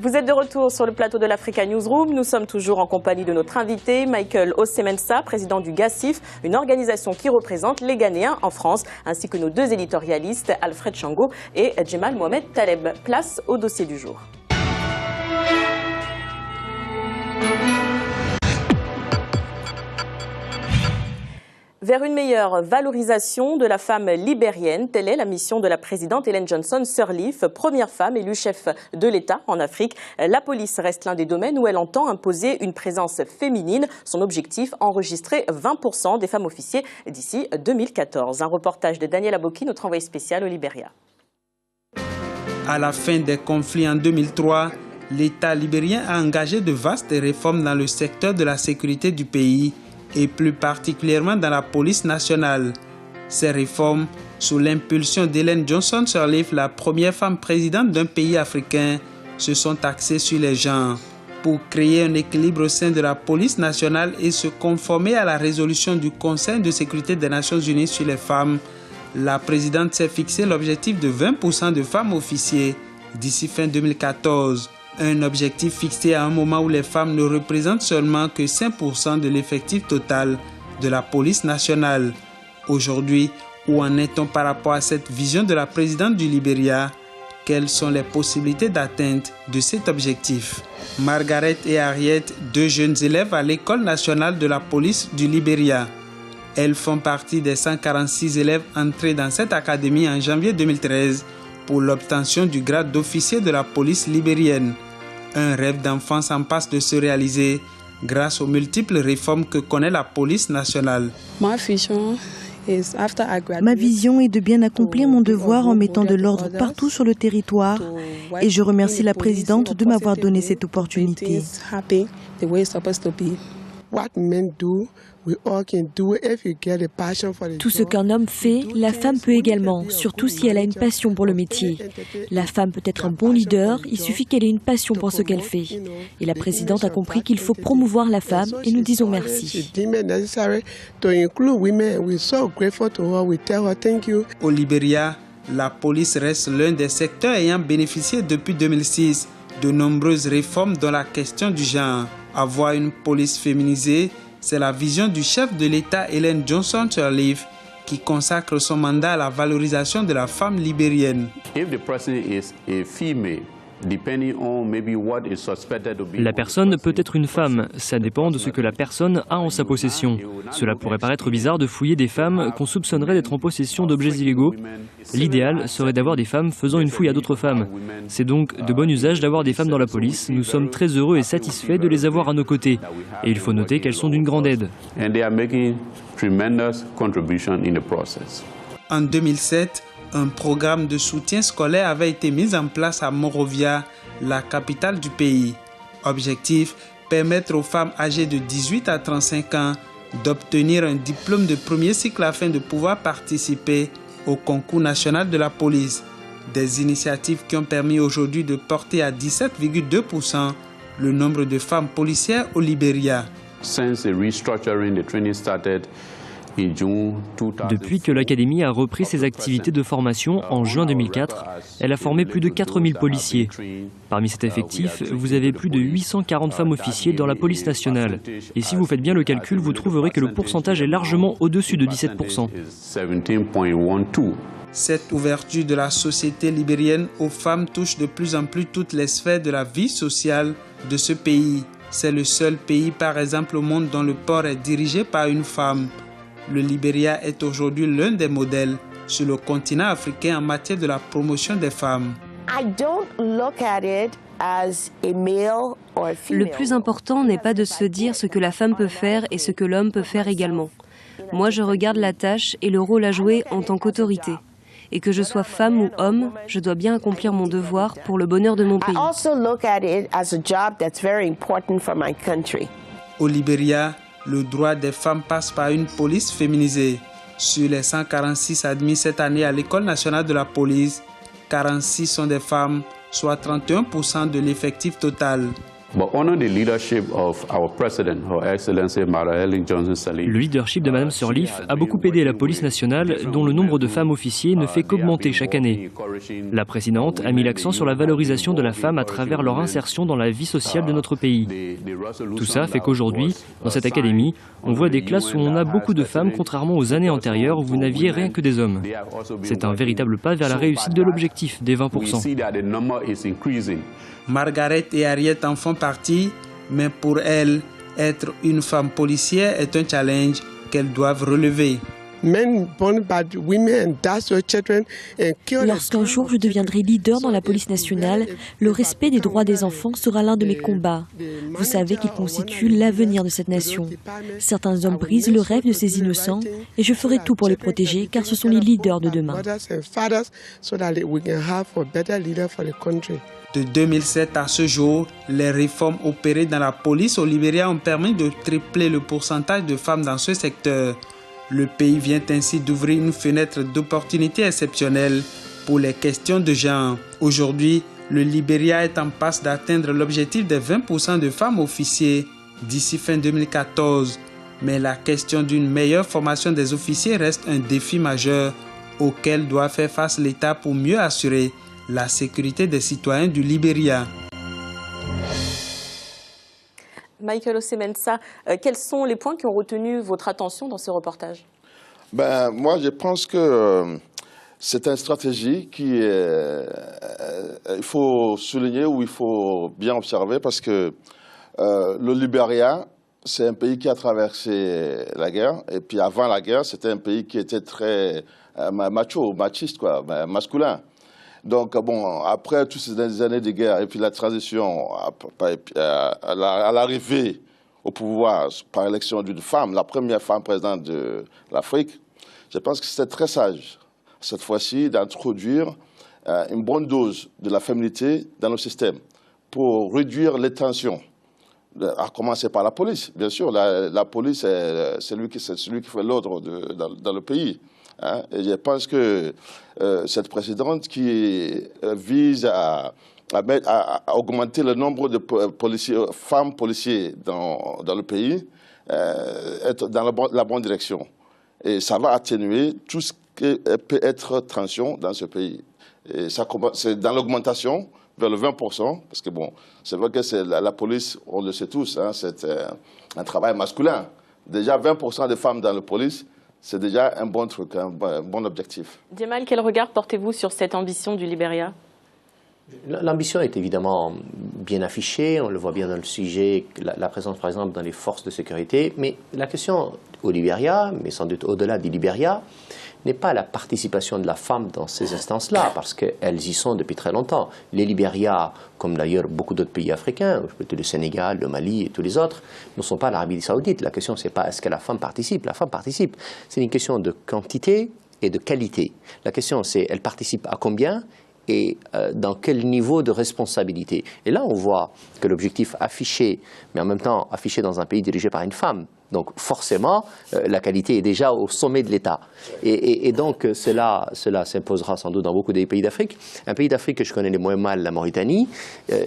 Vous êtes de retour sur le plateau de l'Africa Newsroom. Nous sommes toujours en compagnie de notre invité, Michael Osemensa, président du GACIF, une organisation qui représente les Ghanéens en France, ainsi que nos deux éditorialistes, Alfred Chango et Djemal Mohamed Taleb. Place au dossier du jour. Vers une meilleure valorisation de la femme libérienne, telle est la mission de la présidente Ellen Johnson Sirleaf, première femme élue chef de l'État en Afrique. La police reste l'un des domaines où elle entend imposer une présence féminine. Son objectif, enregistrer 20% des femmes officiers d'ici 2014. Un reportage de Daniel Aboki, notre envoyé spécial au Libéria. À la fin des conflits en 2003, l'État libérien a engagé de vastes réformes dans le secteur de la sécurité du pays, et plus particulièrement dans la police nationale. Ces réformes, sous l'impulsion d'Ellen Johnson Sirleaf, la première femme présidente d'un pays africain, se sont axées sur les genres. Pour créer un équilibre au sein de la police nationale et se conformer à la résolution du Conseil de sécurité des Nations Unies sur les femmes, la présidente s'est fixé l'objectif de 20% de femmes officiers d'ici fin 2014. Un objectif fixé à un moment où les femmes ne représentent seulement que 5% de l'effectif total de la police nationale. Aujourd'hui, où en est-on par rapport à cette vision de la présidente du Libéria? Quelles sont les possibilités d'atteinte de cet objectif? Margaret et Harriet, deux jeunes élèves à l'École nationale de la police du Libéria. Elles font partie des 146 élèves entrés dans cette académie en janvier 2013 pour l'obtention du grade d'officier de la police libérienne. Un rêve d'enfance en passe de se réaliser grâce aux multiples réformes que connaît la police nationale. Ma vision est de bien accomplir mon devoir en mettant de l'ordre partout sur le territoire et je remercie la présidente de m'avoir donné cette opportunité. Tout ce qu'un homme fait, la femme peut également, surtout si elle a une passion pour le métier. La femme peut être un bon leader, il suffit qu'elle ait une passion pour ce qu'elle fait. Et la présidente a compris qu'il faut promouvoir la femme et nous disons merci. Au Libéria, la police reste l'un des secteurs ayant bénéficié depuis 2006 de nombreuses réformes dans la question du genre. Avoir une police féminisée, c'est la vision du chef de l'État Ellen Johnson Sirleaf qui consacre son mandat à la valorisation de la femme libérienne. La personne peut être une femme, ça dépend de ce que la personne a en sa possession. Cela pourrait paraître bizarre de fouiller des femmes qu'on soupçonnerait d'être en possession d'objets illégaux. L'idéal serait d'avoir des femmes faisant une fouille à d'autres femmes. C'est donc de bon usage d'avoir des femmes dans la police. Nous sommes très heureux et satisfaits de les avoir à nos côtés. Et il faut noter qu'elles sont d'une grande aide. En 2007, un programme de soutien scolaire avait été mis en place à Monrovia, la capitale du pays. Objectif, permettre aux femmes âgées de 18 à 35 ans d'obtenir un diplôme de premier cycle afin de pouvoir participer au concours national de la police. Des initiatives qui ont permis aujourd'hui de porter à 17,2% le nombre de femmes policières au Libéria. Depuis que l'Académie a repris ses activités de formation en juin 2004, elle a formé plus de 4000 policiers. Parmi cet effectif, vous avez plus de 840 femmes officiers dans la police nationale. Et si vous faites bien le calcul, vous trouverez que le pourcentage est largement au-dessus de 17%. Cette ouverture de la société libérienne aux femmes touche de plus en plus toutes les sphères de la vie sociale de ce pays. C'est le seul pays, par exemple, au monde dont le port est dirigé par une femme. Le Libéria est aujourd'hui l'un des modèles sur le continent africain en matière de la promotion des femmes. Le plus important n'est pas de se dire ce que la femme peut faire et ce que l'homme peut faire également. Moi, je regarde la tâche et le rôle à jouer en tant qu'autorité. Et que je sois femme ou homme, je dois bien accomplir mon devoir pour le bonheur de mon pays. Au Libéria, le droit des femmes passe par une police féminisée. Sur les 146 admis cette année à l'École nationale de la police, 46 sont des femmes, soit 31% de l'effectif total. Le leadership de Mme Sirleaf a beaucoup aidé la police nationale, dont le nombre de femmes officiers ne fait qu'augmenter chaque année. La présidente a mis l'accent sur la valorisation de la femme à travers leur insertion dans la vie sociale de notre pays. Tout ça fait qu'aujourd'hui, dans cette académie, on voit des classes où on a beaucoup de femmes, contrairement aux années antérieures où vous n'aviez rien que des hommes. C'est un véritable pas vers la réussite de l'objectif des 20%. Margaret et Harriet en font partie, mais pour elles, être une femme policière est un challenge qu'elles doivent relever. Lorsqu'un jour je deviendrai leader dans la police nationale, le respect des droits des enfants sera l'un de mes combats. Vous savez qu'ils constituent l'avenir de cette nation. Certains hommes brisent le rêve de ces innocents et je ferai tout pour les protéger car ce sont les leaders de demain. De 2007 à ce jour, les réformes opérées dans la police au Libéria ont permis de tripler le pourcentage de femmes dans ce secteur. Le pays vient ainsi d'ouvrir une fenêtre d'opportunité exceptionnelle pour les questions de genre. Aujourd'hui, le Libéria est en passe d'atteindre l'objectif des 20% de femmes officiers d'ici fin 2014. Mais la question d'une meilleure formation des officiers reste un défi majeur auquel doit faire face l'État pour mieux assurer la sécurité des citoyens du Libéria. Michael Osemensa, quels sont les points qui ont retenu votre attention dans ce reportage? Moi, je pense que c'est une stratégie il faut souligner ou il faut bien observer parce que le Libéria, c'est un pays qui a traversé la guerre. Et puis avant la guerre, c'était un pays qui était très machiste, masculin. Donc, bon, après toutes ces années de guerre et puis la transition à l'arrivée au pouvoir par élection d'une femme, la première femme présidente de l'Afrique, je pense que c'était très sage, cette fois-ci, d'introduire une bonne dose de la féminité dans le système pour réduire les tensions. À commencer par la police, bien sûr. La police, c'est celui qui fait l'ordre dans le pays. Hein, et je pense que cette présidente qui vise à augmenter le nombre de femmes policiers dans le pays est dans la bonne direction. Et ça va atténuer tout ce qui peut être tension dans ce pays. Et c'est dans l'augmentation vers le 20%, parce que bon, c'est vrai que la police, on le sait tous, hein, c'est un travail masculin. Déjà 20% de femmes dans la police, c'est déjà un bon truc, un bon objectif. Djemal, quel regard portez-vous sur cette ambition du Libéria? L'ambition est évidemment bien affichée, on le voit bien dans le sujet, la présence par exemple dans les forces de sécurité, mais la question au Libéria, mais sans doute au-delà du Libéria, n'est pas la participation de la femme dans ces instances-là, parce qu'elles y sont depuis très longtemps. Les Libérias, comme d'ailleurs beaucoup d'autres pays africains, le Sénégal, le Mali et tous les autres, ne sont pas l'Arabie saoudite. La question, c'est pas est-ce que la femme participe. La femme participe. C'est une question de quantité et de qualité. La question, c'est elle participe à combien et dans quel niveau de responsabilité. Et là, on voit que l'objectif affiché, mais en même temps affiché dans un pays dirigé par une femme, donc forcément, la qualité est déjà au sommet de l'État. Et donc cela s'imposera sans doute dans beaucoup des pays d'Afrique. Un pays d'Afrique que je connais le moins mal, la Mauritanie,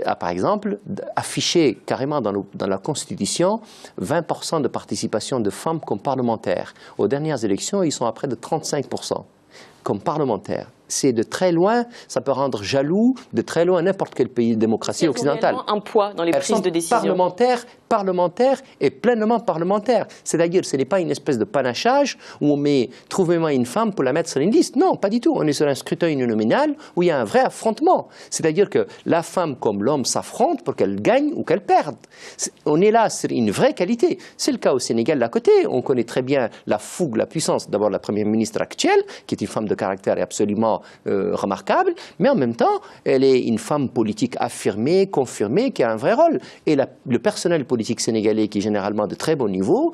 a par exemple affiché carrément dans la Constitution 20% de participation de femmes comme parlementaires. Aux dernières élections, ils sont à près de 35% comme parlementaires. C'est de très loin, ça peut rendre jaloux de très loin n'importe quel pays de démocratie occidentale. Un poids dans les prises de décision. Parlementaires et pleinement parlementaires. C'est-à-dire, ce n'est pas une espèce de panachage où on met « trouvez-moi une femme pour la mettre sur une liste ». Non, pas du tout. On est sur un scrutin uninominal où il y a un vrai affrontement. C'est-à-dire que la femme comme l'homme s'affrontent pour qu'elle gagne ou qu'elle perde. On est là sur une vraie qualité. C'est le cas au Sénégal d'à côté. On connaît très bien la fougue, la puissance. D'abord, la première ministre actuelle, qui est une femme de caractère absolument remarquable, mais en même temps, elle est une femme politique affirmée, confirmée, qui a un vrai rôle. Et le personnel politique sénégalais, qui est généralement de très bon niveau,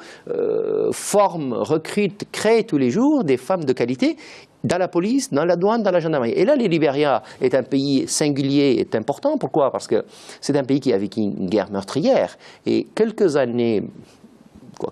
forme, recrute, crée tous les jours des femmes de qualité dans la police, dans la douane, dans la gendarmerie. Et là, le Libéria est un pays singulier, est important. Pourquoi? Parce que c'est un pays qui a vécu une guerre meurtrière. Et quelques années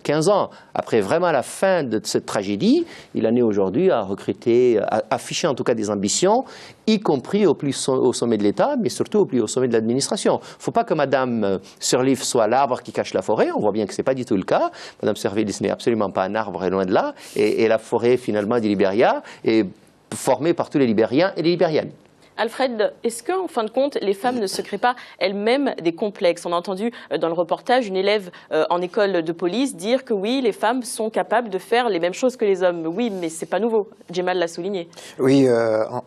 15 ans, après vraiment la fin de cette tragédie, il en est aujourd'hui à recruter, à afficher en tout cas des ambitions, y compris au sommet de l'État, mais surtout au plus haut sommet de l'administration. Il ne faut pas que Mme Sirleaf soit l'arbre qui cache la forêt, on voit bien que ce n'est pas du tout le cas. Mme Sirleaf n'est absolument pas un arbre, loin de là, et la forêt finalement du Libéria est formée par tous les Libériens et les Libériennes. Alfred, est-ce qu'en fin de compte, les femmes ne se créent pas elles-mêmes des complexes? On a entendu dans le reportage une élève en école de police dire que oui, les femmes sont capables de faire les mêmes choses que les hommes. Oui, mais c'est pas nouveau. Djemal l'a souligné. Oui,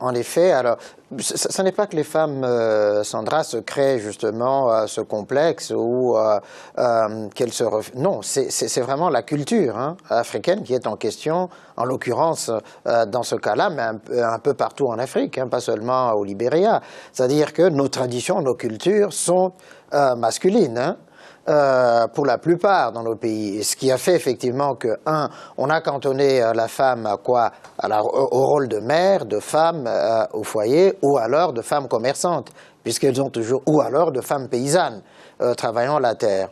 en effet. Alors, ce n'est pas que les femmes, Sandra, se créent justement ce complexe ou qu'elles se... Non, c'est vraiment la culture africaine qui est en question, en l'occurrence dans ce cas-là, mais un peu partout en Afrique, pas seulement au Libéria. C'est-à-dire que nos traditions, nos cultures sont masculines. Pour la plupart dans nos pays. Et ce qui a fait effectivement que, on a cantonné la femme à quoi? Au rôle de mère, de femme au foyer, ou alors de femme commerçante, puisqu'elles ont toujours, ou alors de femmes paysannes travaillant la terre.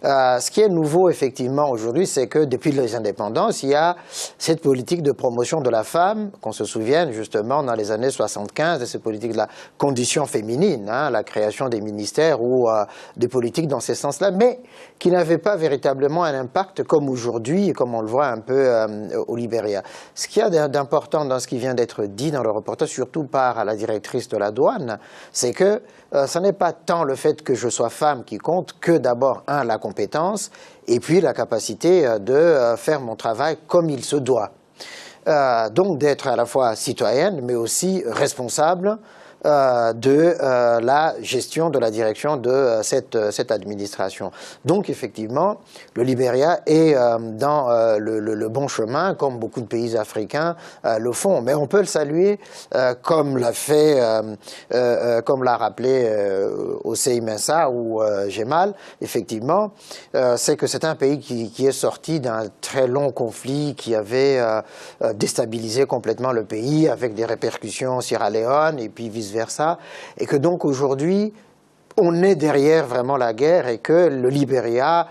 Ce qui est nouveau effectivement aujourd'hui, c'est que depuis les indépendances, il y a cette politique de promotion de la femme, qu'on se souvienne justement dans les années 75, de cette politique de la condition féminine, la création des ministères ou des politiques dans ce sens-là, mais qui n'avait pas véritablement un impact comme aujourd'hui, comme on le voit un peu au Libéria. Ce qu'il y a d'important dans ce qui vient d'être dit dans le reportage, surtout par la directrice de la douane, c'est que ce n'est pas tant le fait que je sois femme qui compte que d'abord, la compétence et puis la capacité de faire mon travail comme il se doit. Donc d'être à la fois citoyenne mais aussi responsable de la gestion, de la direction de cette administration. Donc effectivement, le Libéria est dans le bon chemin, comme beaucoup de pays africains le font. Mais on peut le saluer, comme l'a fait, comme l'a rappelé Osei Mensa ou Djemal, effectivement, c'est que c'est un pays qui est sorti d'un très long conflit qui avait déstabilisé complètement le pays, avec des répercussions Sierra Leone et puis vice-versa, et que donc aujourd'hui, on est derrière vraiment la guerre et que le Libéria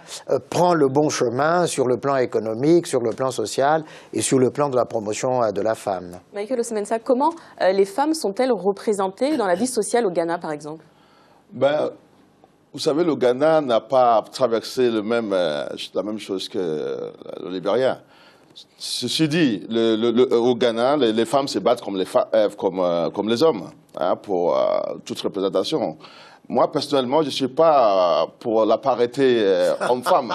prend le bon chemin sur le plan économique, sur le plan social et sur le plan de la promotion de la femme. Michael Osei-Mensah, comment les femmes sont-elles représentées dans la vie sociale au Ghana, par exemple? Vous savez, le Ghana n'a pas traversé la même chose que le Libéria. Ceci dit, au Ghana, les femmes se battent comme les hommes pour toute représentation. Moi, personnellement, je ne suis pas pour la parité homme-femme.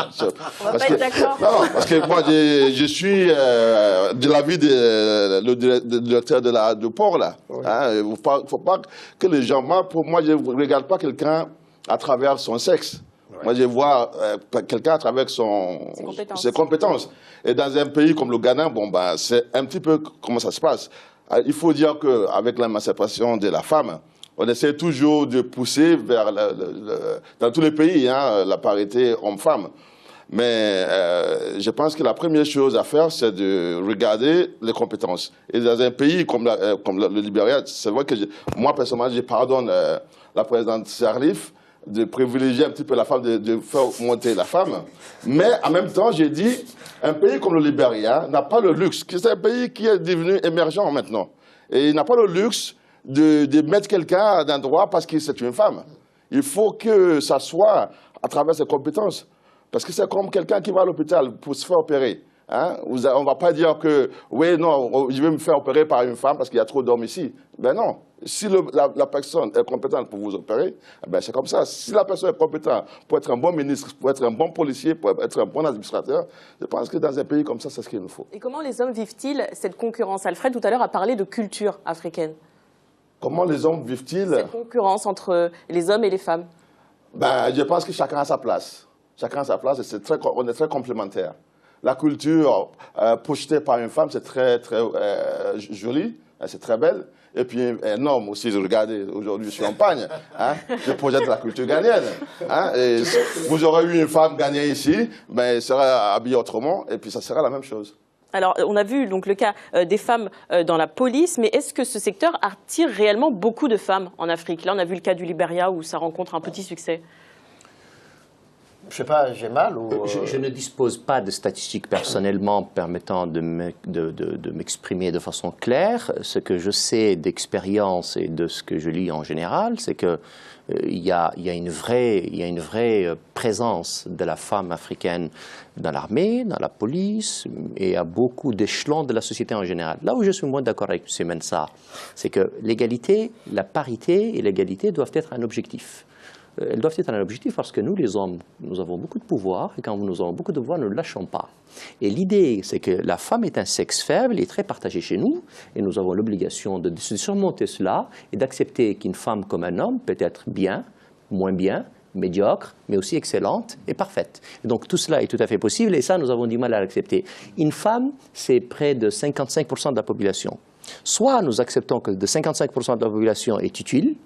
On va pas être d'accord. Non, parce que moi, je suis de l'avis du directeur du port, là. Il ne faut pas que les gens... Pour moi, je ne regarde pas quelqu'un à travers son sexe. Moi, je vois quelqu'un à travers ses compétences. Et dans un pays comme le Ghana, c'est un petit peu comment ça se passe. Il faut dire qu'avec l'émancipation de la femme, on essaie toujours de pousser vers, dans tous les pays, la parité homme-femme. Mais je pense que la première chose à faire, c'est de regarder les compétences. Et dans un pays comme le Libéria, c'est vrai que moi, personnellement, je pardonne la présidente Sirleaf de privilégier un petit peu la femme, de faire monter la femme. Mais en même temps, j'ai dit, un pays comme le Libéria n'a pas le luxe. C'est un pays qui est devenu émergent maintenant. Et il n'a pas le luxe de mettre quelqu'un d'un droit parce que c'est une femme. Il faut que ça soit à travers ses compétences. Parce que c'est comme quelqu'un qui va à l'hôpital pour se faire opérer. On ne va pas dire que, oui, non, je vais me faire opérer par une femme parce qu'il y a trop d'hommes ici. Ben non. Si la personne est compétente pour vous opérer, c'est comme ça. Si la personne est compétente pour être un bon ministre, pour être un bon policier, pour être un bon administrateur, je pense que dans un pays comme ça, c'est ce qu'il nous faut. Et comment les hommes vivent-ils cette concurrence? Alfred, tout à l'heure, a parlé de culture africaine. Comment les hommes vivent-ils cette concurrence entre les hommes et les femmes? Je pense que chacun a sa place. Chacun a sa place et on est très complémentaires. La culture projetée par une femme, c'est très, très joli, c'est très belle. Et puis un homme aussi, regardez, aujourd'hui je suis en Pagne, je projette la culture ghanéenne. Et vous aurez eu une femme ghanéenne ici, mais elle serait habillée autrement, et puis ça sera la même chose. Alors, on a vu donc le cas des femmes dans la police, mais est-ce que ce secteur attire réellement beaucoup de femmes en Afrique? Là, on a vu le cas du Libéria où ça rencontre un petit succès. Je sais pas, j'ai mal ou... Je ne dispose pas de statistiques personnellement permettant de m'exprimer de façon claire. Ce que je sais d'expérience et de ce que je lis en général, c'est que il y a une vraie présence de la femme africaine dans l'armée, dans la police et à beaucoup d'échelons de la société en général. Là où je suis moins d'accord avec M. Mensah, c'est que l'égalité, la parité et l'égalité doivent être un objectif. Elles doivent être un objectif parce que nous, les hommes, nous avons beaucoup de pouvoir et quand nous avons beaucoup de pouvoir, nous ne lâchons pas. Et l'idée, c'est que la femme est un sexe faible et très partagé chez nous et nous avons l'obligation de surmonter cela et d'accepter qu'une femme comme un homme peut être bien, moins bien, médiocre, mais aussi excellente et parfaite. Et donc tout cela est tout à fait possible et ça, nous avons du mal à l'accepter. Une femme, c'est près de 55% de la population. Soit nous acceptons que de 55% de la population est utile,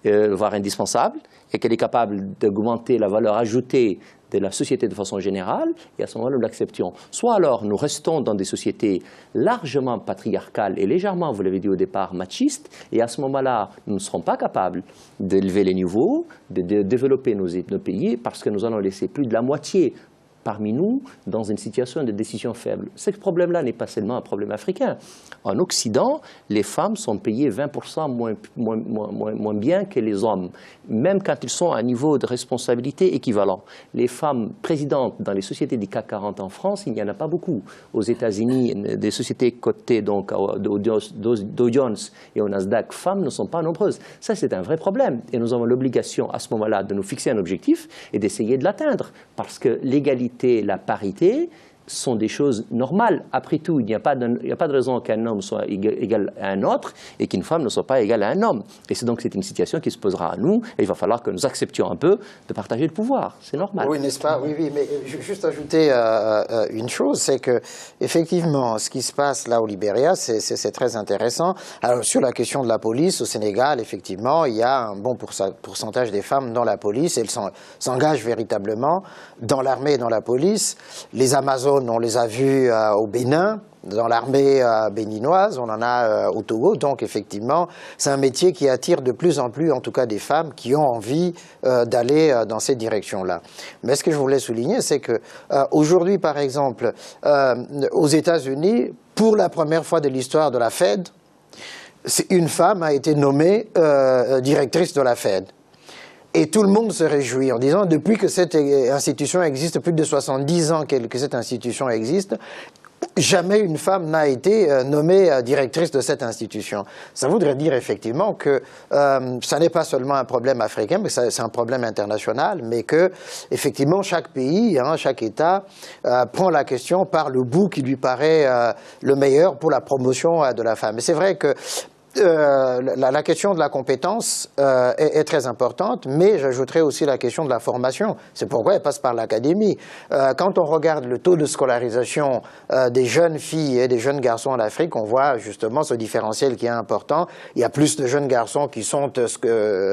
voire indispensable, et qu'elle est capable d'augmenter la valeur ajoutée de la société de façon générale, et à ce moment-là, nous l'acceptions. Soit alors, nous restons dans des sociétés largement patriarcales et légèrement, vous l'avez dit au départ, machistes, et à ce moment-là, nous ne serons pas capables d'élever les niveaux, de développer nos pays, parce que nous allons laisser plus de la moitié parmi nous dans une situation de décision faible. Ce problème-là n'est pas seulement un problème africain. En Occident, les femmes sont payées 20% moins bien que les hommes, même quand ils sont à un niveau de responsabilité équivalent. Les femmes présidentes dans les sociétés du CAC 40 en France, il n'y en a pas beaucoup. Aux États-Unis, des sociétés cotées donc Dow Jones et au Nasdaq, femmes ne sont pas nombreuses. Ça, c'est un vrai problème. Et nous avons l'obligation à ce moment-là de nous fixer un objectif et d'essayer de l'atteindre. Parce que l'égalité, la parité sont des choses normales. Après tout, il n'y a pas de raison qu'un homme soit égal à un autre et qu'une femme ne soit pas égale à un homme. Et c'est donc une situation qui se posera à nous et il va falloir que nous acceptions un peu de partager le pouvoir. C'est normal. Oui, n'est-ce pas? Oui, mais juste ajouter une chose, c'est que effectivement, ce qui se passe là au Libéria, c'est très intéressant. Alors, sur la question de la police, au Sénégal, effectivement, il y a un bon pourcentage des femmes dans la police. Elles s'engagent véritablement dans l'armée et dans la police. Les Amazones, on les a vus au Bénin, dans l'armée béninoise, on en a au Togo. Donc effectivement, c'est un métier qui attire de plus en plus, en tout cas des femmes qui ont envie d'aller dans cette direction-là. Mais ce que je voulais souligner, c'est que aujourd'hui, par exemple, aux États-Unis, pour la première fois de l'histoire de la Fed, une femme a été nommée directrice de la Fed. Et tout le monde se réjouit en disant, depuis que cette institution existe, plus de 70 ans que cette institution existe, jamais une femme n'a été nommée directrice de cette institution. Ça voudrait dire effectivement que ça n'est pas seulement un problème africain, mais c'est un problème international, mais que effectivement chaque pays, chaque État prend la question par le bout qui lui paraît le meilleur pour la promotion de la femme. Et c'est vrai que la question de la compétence est très importante, mais j'ajouterais aussi la question de la formation. C'est pourquoi elle passe par l'académie. Quand on regarde le taux de scolarisation des jeunes filles et des jeunes garçons en Afrique, on voit justement ce différentiel qui est important. Il y a plus de jeunes garçons qui sont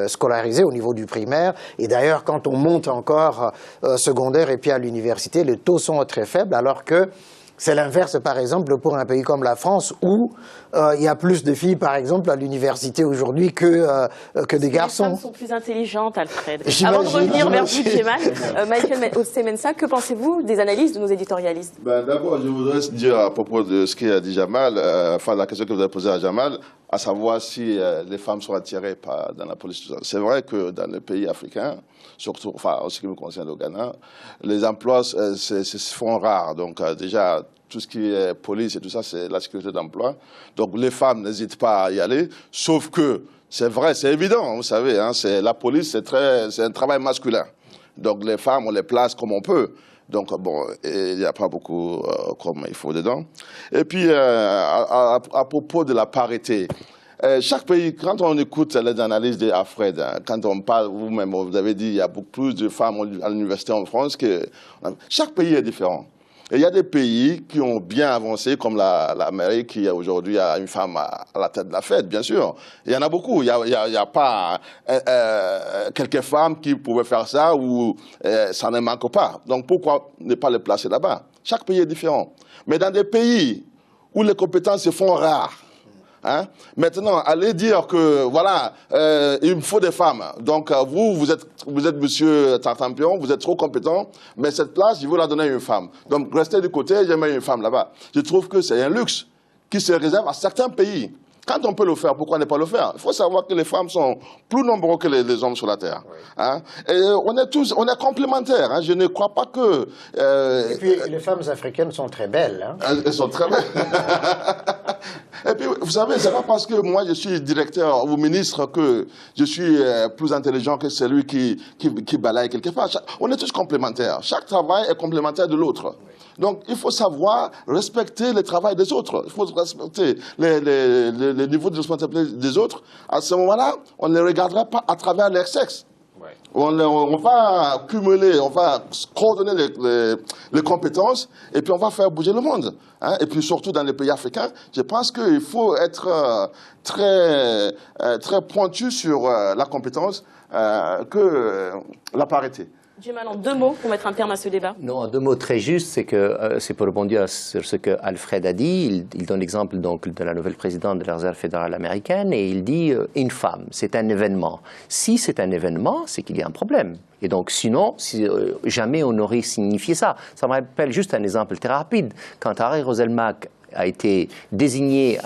scolarisés au niveau du primaire. Et d'ailleurs, quand on monte encore secondaire et puis à l'université, les taux sont très faibles, alors que c'est l'inverse, par exemple, pour un pays comme la France, où il y a plus de filles, par exemple, à l'université aujourd'hui que des garçons. Les femmes sont plus intelligentes, Alfred. Avant de revenir vers vous, Djemal, Michael Osei-Mensah, que pensez-vous des analyses de nos éditorialistes? D'abord, je voudrais dire à propos de ce qu'a dit Jamal, enfin la question que vous avez posée à Jamal, à savoir si les femmes sont attirées dans la police. C'est vrai que dans les pays africains, surtout, enfin, en ce qui me concerne au Ghana, les emplois se font rares. Donc déjà, tout ce qui est police et tout ça, c'est la sécurité d'emploi. Donc les femmes n'hésitent pas à y aller, sauf que c'est vrai, c'est évident, vous savez, la police, c'est un travail masculin. Donc les femmes, on les place comme on peut. Donc, bon, il n'y a pas beaucoup comme il faut dedans. Et puis, à propos de la parité, chaque pays, quand on écoute les analyses des Alfred, quand on parle, vous-même, vous avez dit, il y a beaucoup plus de femmes à l'université en France que... Chaque pays est différent. Et il y a des pays qui ont bien avancé, comme l'Amérique, qui aujourd'hui a une femme à la tête de la Fed, bien sûr. Il y en a beaucoup. Il n'y a pas quelques femmes qui pouvaient faire ça ou ça ne manque pas. Donc pourquoi ne pas les placer là-bas? Chaque pays est différent. Mais dans des pays où les compétences se font rares, Hein? Maintenant, allez dire que, voilà, il me faut des femmes. Donc, vous êtes monsieur Tartampion, vous êtes trop compétent, mais cette place, je veux la donner à une femme. Donc, restez du côté, j'aimerais une femme là-bas. Je trouve que c'est un luxe qui se réserve à certains pays. Quand on peut le faire, pourquoi ne pas le faire? Il faut savoir que les femmes sont plus nombreux que les hommes sur la Terre. Oui. Hein? Et on est complémentaires. Hein? Je ne crois pas que... Et puis, les femmes africaines sont très belles. Hein? Elles sont très belles. Et puis, vous savez, c'est pas parce que moi je suis directeur ou ministre que je suis plus intelligent que celui qui balaye quelque part. On est tous complémentaires. Chaque travail est complémentaire de l'autre. Donc, il faut savoir respecter le travail des autres. Il faut respecter les niveaux de responsabilité des autres. À ce moment-là, on ne les regardera pas à travers leur sexe. Ouais. On va cumuler, on va coordonner les compétences et puis on va faire bouger le monde. Hein. Et puis surtout dans les pays africains, je pense qu'il faut être très pointu sur la compétence que la parité. Djemal, en 2 mots pour mettre un terme à ce débat. Non, en 2 mots très justes, c'est que c'est pour rebondir sur ce que Alfred a dit. Il donne l'exemple donc de la nouvelle présidente de la Réserve fédérale américaine et il dit une femme, c'est un événement. Si c'est un événement, c'est qu'il y a un problème. Et donc sinon, jamais on n'aurait signifié ça. Ça me rappelle juste un exemple très rapide. Quand Harry Roselmack a été désigné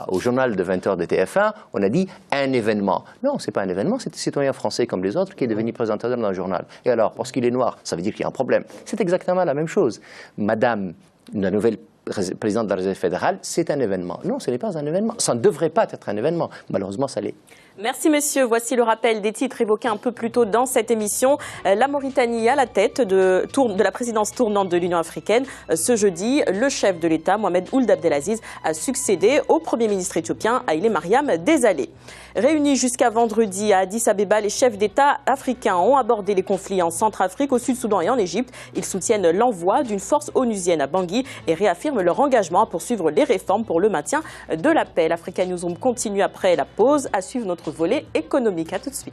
au journal de 20h de TF1, on a dit un événement. Non, ce n'est pas un événement, c'est un citoyen français comme les autres qui est devenu présentateur dans le journal. Et alors, parce qu'il est noir, ça veut dire qu'il y a un problème. C'est exactement la même chose. Madame, la nouvelle présidente de la Réserve fédérale, c'est un événement. Non, ce n'est pas un événement. Ça ne devrait pas être un événement. Malheureusement, ça l'est. Merci messieurs. Voici le rappel des titres évoqués un peu plus tôt dans cette émission. La Mauritanie à la tête de la présidence tournante de l'Union africaine. Ce jeudi, le chef de l'État, Mohamed Ould Abdelaziz, a succédé au Premier ministre éthiopien Haïlé Mariam Desalegn. Réunis jusqu'à vendredi à Addis Abeba, les chefs d'État africains ont abordé les conflits en Centrafrique, au Sud-Soudan et en Égypte. Ils soutiennent l'envoi d'une force onusienne à Bangui et réaffirment leur engagement à poursuivre les réformes pour le maintien de la paix. L'Africa Newsroom continue après la pause à suivre notre volet économique. À tout de suite.